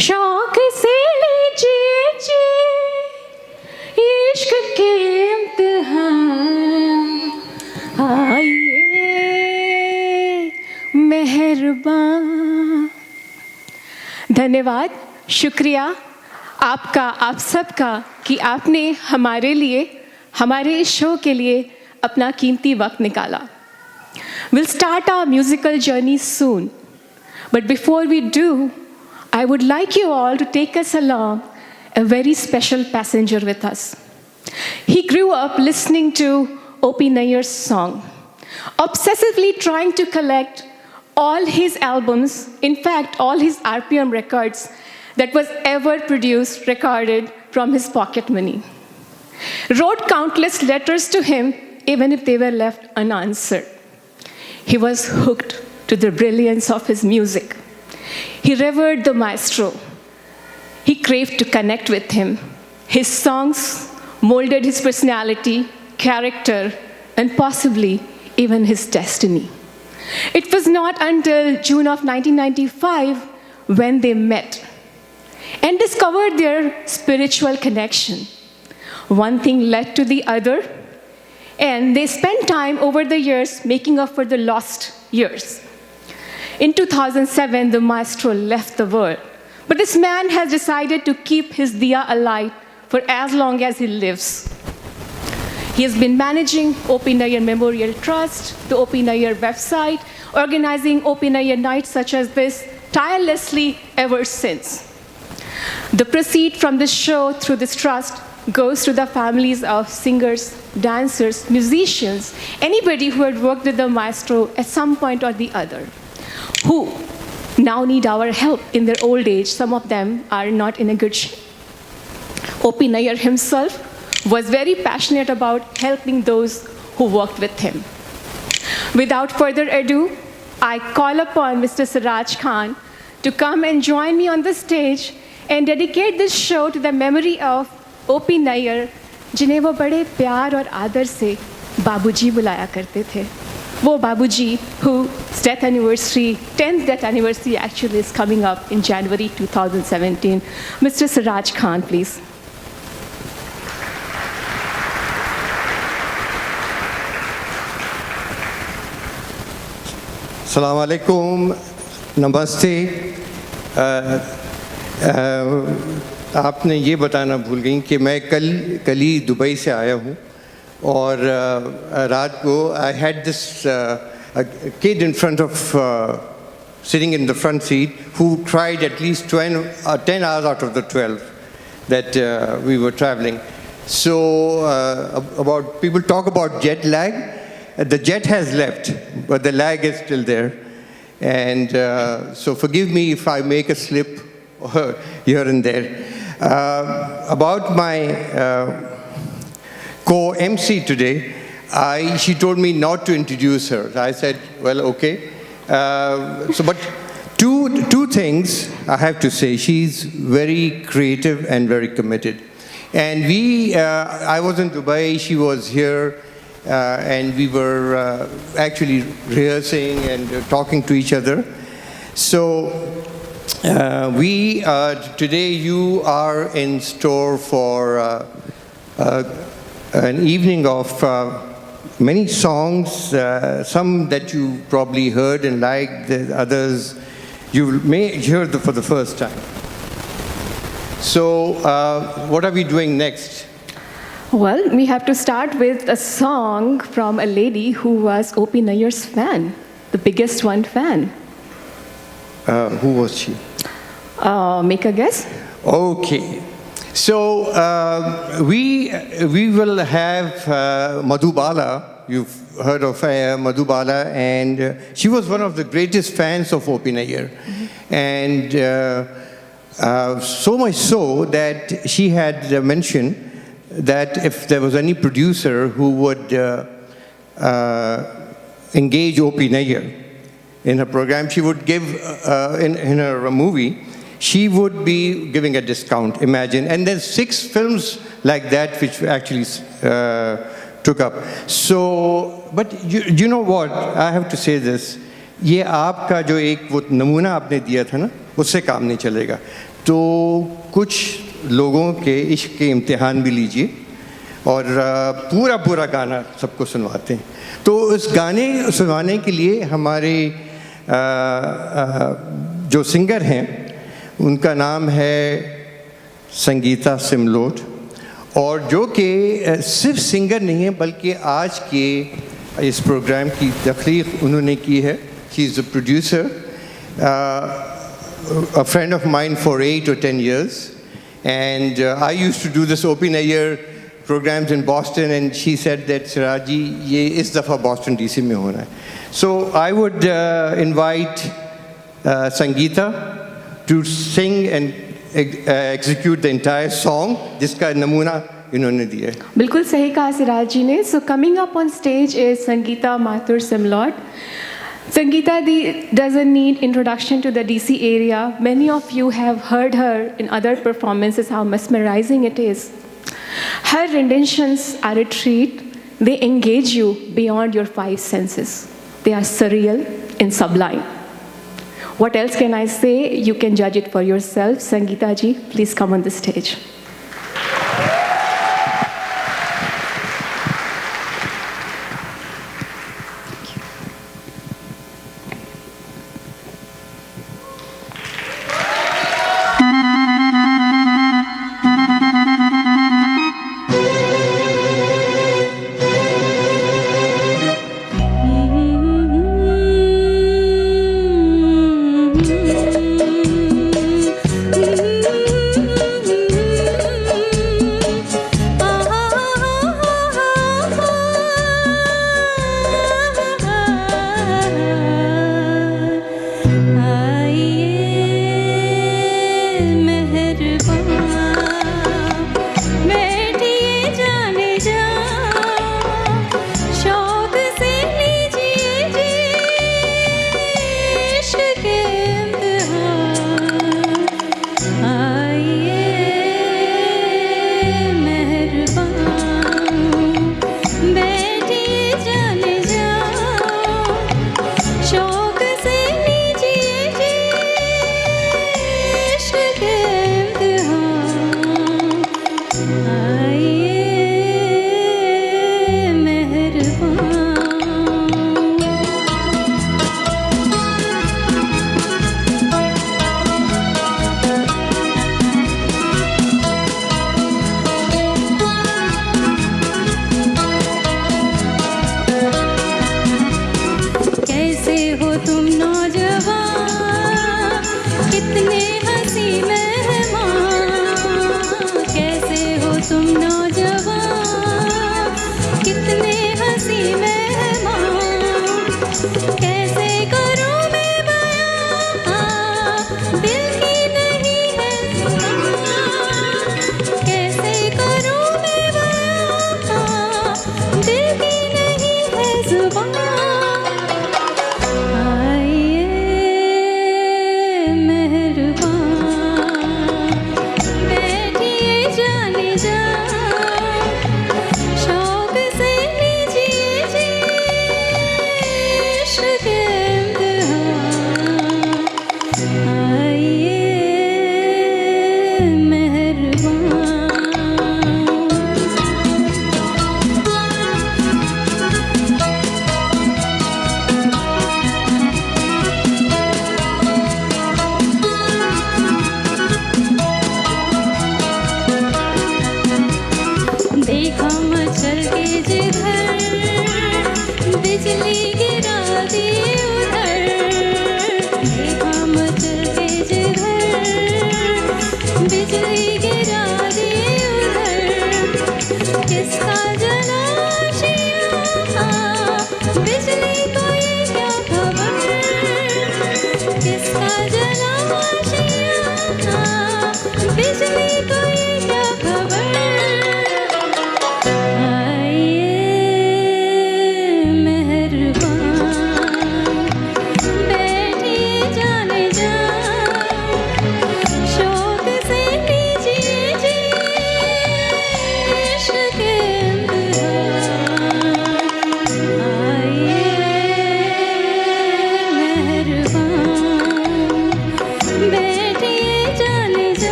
शौक से लीजिए जी इश्क के इम्तिहान, आइए मेहरबान। धन्यवाद, शुक्रिया आपका, आप सबका कि आपने हमारे लिए, हमारे इस शो के लिए अपना कीमती वक्त निकाला। We'll start our musical journey soon. But before we do, I would like you all to take us along a very special passenger with us. He grew up listening to O.P. Nayyar's song, obsessively trying to collect all his albums, in fact, all his RPM records that was ever produced, recorded from his pocket money. Wrote countless letters to him, even if they were left unanswered. He was hooked to the brilliance of his music. He revered the maestro. He craved to connect with him. His songs molded his personality, character, and possibly even his destiny. It was not until June of 1995 when they met and discovered their spiritual connection. One thing led to the other, and they spent time over the years making up for the lost years. In 2007, the maestro left the world, but this man has decided to keep his diya alight for as long as he lives. He has been managing O.P. Nayyar Memorial Trust, the O.P. Nayyar website, organizing O.P. Nayyar nights such as this tirelessly ever since. The proceeds from this show through this trust goes to the families of singers, dancers, musicians, anybody who had worked with the maestro at some point or the other, who now need our help in their old age. Some of them are not in a good shape. O.P. Nayyar himself was very passionate about helping those who worked with him. Without further ado, I call upon Mr. Siraj Khan to come and join me on the stage and dedicate this show to the memory of O.P. Nayyar, जिन्हें वो बड़े प्यार और आदर से बाबूजी बुलाया करते थे. वो बाबूजी whose death anniversary, 10th death anniversary actually is coming up in January 2017. Mr. Siraj Khan, please. Assalamu alaikum, namaste. आपने ये बताना भूल गई कि मैं कल ही दुबई से आया हूँ और रात को I had this kid in front of sitting in the front seat who cried at least 10 hours out of the 12 that we were traveling. So about people talk about jet lag. The jet has left, but the lag is still there. And so forgive me if I make a slip here and there. About my co-MC today, she told me not to introduce her. I said, well, okay. But two things I have to say. She's very creative and very committed. And I was in Dubai, she was here, and we were actually rehearsing and talking to each other. So today you are in store for an evening of many songs, some that you probably heard and liked, the others you may hear for the first time. So what are we doing next? Well, we have to start with a song from a lady who was O.P. Nayyar's fan, the biggest one fan. Who was she? Make a guess. Okay. So we will have Madhubala. You've heard of Madhubala, and she was one of the greatest fans of O.P. Nayyar. Mm-hmm. And so much so that she had mentioned that if there was any producer who would engage O.P. Nayyar in her program, she would give, in her movie, she would be giving a discount, imagine. And there's 6 films like that which actually took up. So, but you know what, I have to say this, ये आपका जो एक वो नमूना आपने दिया था ना, उससे काम नहीं चलेगा. तो कुछ लोगों के इश्क के इम्तिहान भी लीजिए और पूरा गाना सबको सुनवाते हैं। तो उस गाने सुनवाने के लिए हमारे जो सिंगर हैं उनका नाम है संगीता सिमलोट, और जो कि सिर्फ सिंगर नहीं है बल्कि आज के इस प्रोग्राम की तख्लीक उन्होंने की है। She is a producer, a friend of mine for 8 or 10 years, and I used to do this open air programs in Boston, and she said that Siraj ji, ye is dafa Boston DC mein hona hai. So I would invite Sangeeta to sing and execute the entire song जिसका नमूना इन्होंने दिया है। बिल्कुल सही कहा सिराज जी ने। So coming up on stage is Sangeeta Mathur Simlot. Sangeeta doesn't need introduction to the DC area. Many of you have heard her in other performances, how mesmerizing it is. Her renditions are a treat. They engage you beyond your 5 senses. They are surreal and sublime. What else can I say? You can judge it for yourself. Sangeeta ji, please come on the stage. बिजली गिरा दी उधर, हम चल